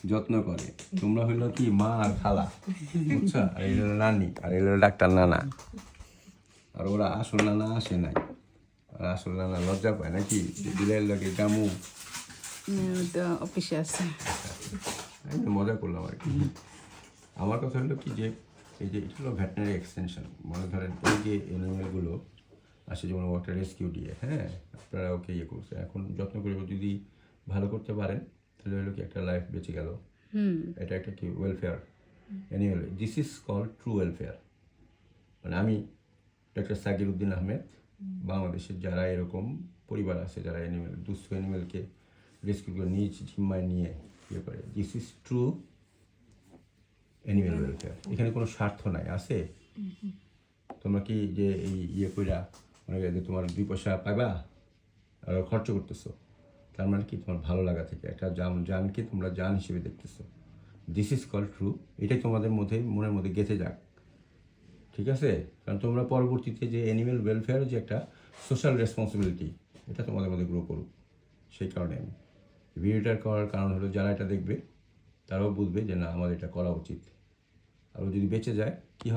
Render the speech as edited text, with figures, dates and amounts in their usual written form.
যত্ন করে। তোমরা হইলো কি মা আর খালা, বুঝছো? আর এই হলো নানি, আর এই হলো ডাক্তার নানা। আর ওরা আসল নানা আসে নাই, আর আসল নানা লজ্জা পায় নাকি দিলের লোকে গামু। তো অফিসে আছে। আমি মজা করলাম আর কি। আমার কথা হলো কি যে এই যে এটা হলো ভেটেনারি এক্সটেনশন। মনে ধরেন এই যে অ্যানিমেলগুলো আসে যেমন ওয়াটার রেস্কিউ দিয়ে, হ্যাঁ, আপনারা ওকে ইয়ে করছে, এখন যত্ন করে যদি ভালো করতে পারেন তাহলে হলো কি একটা লাইফ বেঁচে গেল। এটা একটা কি welfare animal, this is called true welfare. মানে আমি ডক্টর সাকির উদ্দিন আহমেদ, বাংলাদেশের যারা এরকম পরিবার আছে যারা অ্যানিমেল দুস্থ অ্যানিমেলকে রেস্কিউ করে নিজ জিম্মায় নিয়ে ইয়ে করে, this is true animal welfare. এখানে কোনো স্বার্থ নাই আছে। তোমরা কি যে এই ইয়ে কইরা মনে করি যে তোমার 2 পয়সা পাইবা আর খরচ করতেছো, তার মানে কি তোমার ভালো লাগা থেকে একটা জানকে তোমরা জান হিসেবে দেখতেছো। This is call true. এটাই তোমাদের মধ্যে মনের মধ্যে গেঁথে যাক, ঠিক আছে? কারণ তোমরা পরবর্তীতে যে অ্যানিমেল ওয়েলফেয়ার যে একটা সোশ্যাল রেসপন্সিবিলিটি, এটা তোমাদের মধ্যে গ্রো করুক। সেই কারণে আমি ভিডিওটার করার কারণ হলো যারা এটা দেখবে তারাও বুঝবে যে না আমার এটা করা উচিত। আর ও যদি বেঁচে যায় কী